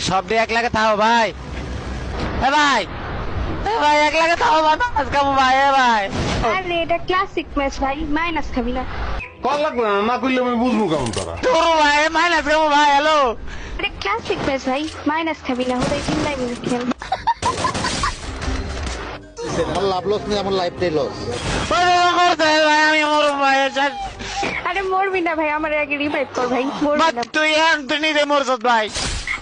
সব দিয়ে এক লাগে থাও ভাই। ভাই ভাই এক লাগে থাও ভাই, মাইনাস খাবো ভাই। ভাই আরে এটা ক্লাসিক ম্যাচ ভাই, মাইনাস খাবি না। কল লাগবে না, না করলে আমি বুঝবো কেমন তারা। তোর ভাই মাইনাস খাবো ভাই। হ্যালো আরে ক্লাসিক ম্যাচ ভাই, মাইনাস খাবি না, ওটাই চিল্লাই খেল। আমার লাভ লস নেই, আমার লাইফটাই লস। ভাই আমি মরব ভাই। আরে মরবি না ভাই, আমার আগে রিভাইভ কর ভাই, মরবি না। তুই নিজে মরছ ভাই।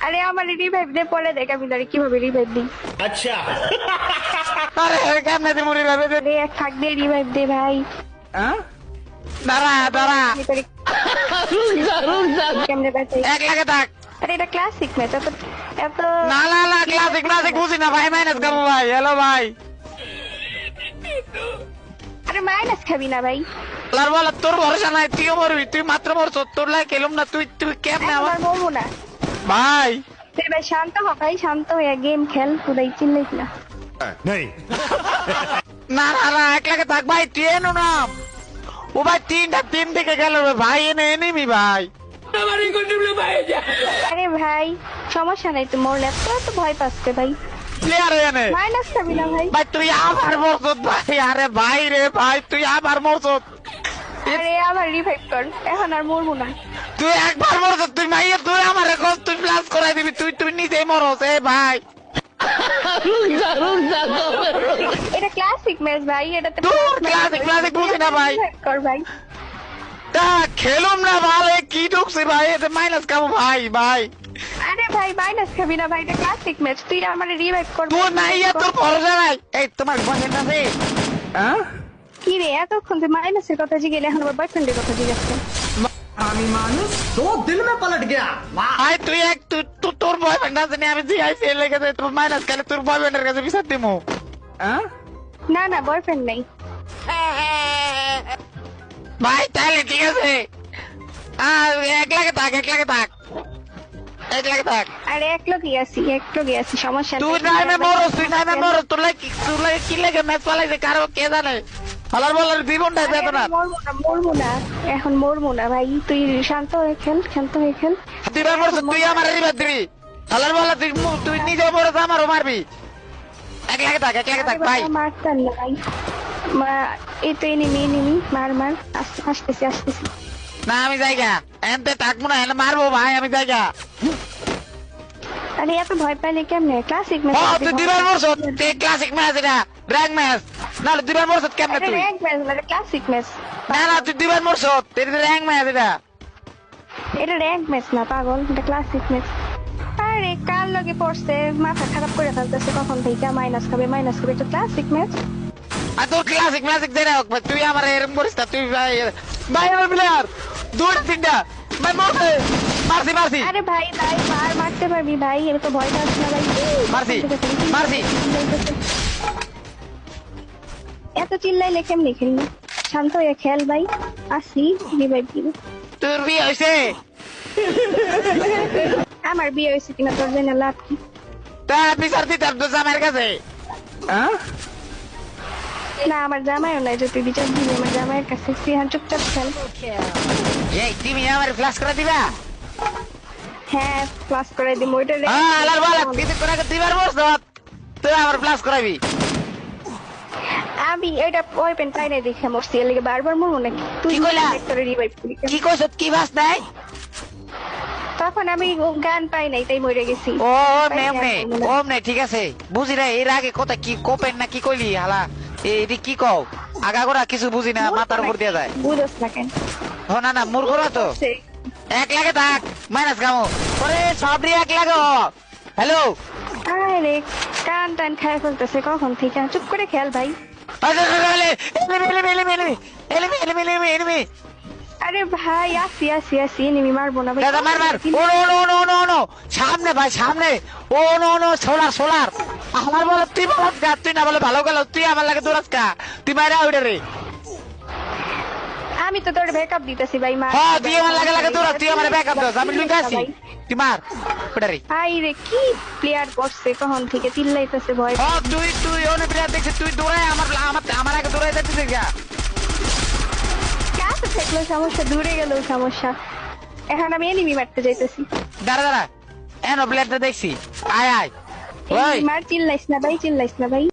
আরে আমার রিভাইভ দে, পরে দেখ আমি দাঁড়ি কিভাবে রিভাইভ দিই। আরে কেমনে তুই মরি ভাবে? আরে এক ফাঁক দিয়ে রিভাইভ দে ভাই। দাঁড়া দাঁড়া, কেমনে বাঁচাই? এক লাগে থাক। আরে এটা ক্লাসিক ম্যাচ, এত এত না না না, ক্লাসিক ক্লাসিক বুঝি না ভাই, মাইনাস খাবো ভাই। হ্যালো ভাই, আরে মাইনাস খাবি না ভাই। আর বল তোর ভরসা নাই, তুইও মরবি। তুই মাত্র মরছ, তোর লাগে খেলুম না। তুই তুই কেমনে আমার আমার মরবো না ভাই? তুই ভাই শান্ত হ ভাই, শান্ত হয়ে গেম খেল, তোরাই চিল্লাইস না। না না না, এক লাগে থাক ভাই। তুই এনো না। ও ভাই তিনটা টিম থেকে গেল রে ভাই, এনে এনিমি ভাই। আরে ভাই সমস্যা নাই, তো মরলে এত এত ভয় পাচ্ছে ভাই। প্লেয়ার এনে মাইনাস খাবি না ভাই। ভাই, তুই আবার মরছ ভাই। আরে ভাই রে ভাই, তুই আবার মরছ। আরে আবার রিভাইভ কর, এখন আর মরবো না। তুই একবার মরছ, তুই মাইয়া, তুই আমার কষ্ট, তুই প্লাস করাই দিবি। তুই তুই নিজেই মরছ। এ ভাই এটা ক্লাসিক ম্যাচ ভাই, এটাতে ক্লাসিক ক্লাসিক বুঝি না ভাই। revive কর ভাই। তা খেলুম না ভাই, কি ঢুকছে ভাই? এতে মাইনাস খাবো ভাই। ভাই আরে ভাই মাইনাস খাবি না ভাই, এটা ক্লাসিক ম্যাচ, তুই আমার রিভাইভ কর। তোর নাইয়া, তোর ভরসা নাই। এই তোমার বয়ফ্রেন্ড আছে? কি রে এতক্ষণ তুই মাইনাসের কথা জিগেলে, এখন আবার বয়ফ্রেন্ডের কথা জিজ্ঞাসা। আমি মানুষ তো দিল মে পালট গয়া। ভাই তুই এক তোর বয়ফ্রেন্ড আছে না? আমি জিআইসি লেগে তোর মাইনাস খেলে তোর বয়ফ্রেন্ডের কাছে বিচার দিমু। না না বয়ফ্রেন্ড নেই। ভাই তাহলে ঠিক আছে, এক লাগে থাক, এক লাগে থাক, এক লাগে থাক। আরে এক লোকই আছি, সমস্যা নেই। তুই নাইমে মরস, তুই নাইমে মরস। তোর লাগে কি লাগে ম্যাচ পালাইছে কারো কে জানে? বলার বলার জীবনটাই আরে বেদনা। মরবো না, এখন মরবো না ভাই, তুই শান্ত হয়ে খেল, শান্ত হয়ে খেল। তুই বার মরস, তুই আমার রিভার দিবি। বলার বলার তুই নিজে মরস, আমারও মারবি। এক লাগে থাক, এক লাগে থাক ভাই। মারতাম না ভাই, এই তো এনিমি, মার আসতেছি। না আমি জায়গা এনতে থাকবো না, এনে মারবো ভাই। আমি জায়গা আরে এত ভয় পাইলে কেমনে? Classic match. তুই দুবার মরস, ক্লাসিক ম্যাচ এটা, র্যাঙ্ক ম্যাচ। না দুবার মরস কেমনে তুই? র্যাঙ্ক ম্যাচ না, ক্লাসিক ম্যাচ। না না, তুই দুবার মরস, এটা র্যাঙ্ক ম্যাচ। এটা র্যাঙ্ক ম্যাচ না পাগল, এটা ক্লাসিক ম্যাচ। আরে কার লগে পড়ছে, মাথা খারাপ করে ফেলতেছে কখন থেকে। মাইনাস খাবে, এটা ক্লাসিক ম্যাচ। আর তোর ক্লাসিক ম্যাজিক দেয় না তুই আমার এরকম করিস না। তুই ভাই ভাই আমার প্লেয়ার দুটো তিনটা ভাই মরছে, মারছি। আরে ভাই মারতে পারবি ভাই, এর তো ভয় পাচ্ছি না ভাই। মারছি। এত চিল্লাইলে কেমনে খেলবি? শান্ত হয়ে খেল ভাই, আসি রিভাইভ দিবি। তোর বিয়ে হয়েছে? আমার বিয়ে হয়েছে কিনা তোর জেনে লাভ কি? তা বিচার দিতাম তো জামাইয়ের কাছে। না আমার জামাইও নাই, যদি বিচার দিবি আমার জামাইয়ের কাছে। তুই এখন চুপচাপ খেল। এই তুমি আমার ফ্লাশ করে দিবা? হ্যাঁ ক্লাস করে দিবো। ওইটা আলার বলা কিছু করে দুইবার মরছ, তুই আমার ফ্লাশ করাবি। আমি এটা ওয়েপেন পাই নাই দেখে মরছি, এর লেগে বারবার মরবো নাকি? তুই কি কইলা? তোরে রিভাইভ করি। কি কইছ? কি বাস নাই? তখন আমি গান পাই নাই, তাই মরে গেছি। ও মেমনে ঠিক আছে, বুঝি না। এর আগে কথা কি কোপেন না কি কইলি হালা? এটি কি কও? আগাগোড়া কিছু বুঝি না, মাথার উপর দিয়ে যায়। বুঝোস না কেন? না না, মূর্খরা তো। এক লাগে থাক, মাইনাস কামো করে সব এক লাগো। হ্যালো আরে কান টান খায় ফেলতেছে কখন থেকে। চুপ করে খেল ভাই। আরে ভাই আসি এনিমি মারবো না ভাই। দাদা মার ও সামনে ভাই, সামনে। ও সোলার আমার বলে তুই বল, তুই না বলে ভালো গেল। তুই আমার লাগে দৌড়াস কা? তুই মারা ওইটা রে। আমি তো তোর ব্যাকআপ দিতেছি ভাই। মার তুই আমার লাগে দৌড়া, তুই আমার ব্যাকআপ দাও। আমি লুঙ্গা আছি, তুই মার ওইটা রে। হাই রে কি প্লেয়ার পড়ছে কখন থেকে, চিল্লাইতেছে ভয়। তুই অনেক প্লেয়ার দেখছিস, তুই দৌড়াই আমার আগে দৌড়াই যাচ্ছিস গা। কাছে থাকলেও সমস্যা, দূরে গেলেও সমস্যা। এখন আমি এনিমি মারতে যাইতেছি। দাঁড়া এনো প্লেটটা দেখছি আয় আয় ওই মার চিল্লাইস না ভাই, চিল্লাইস না ভাই।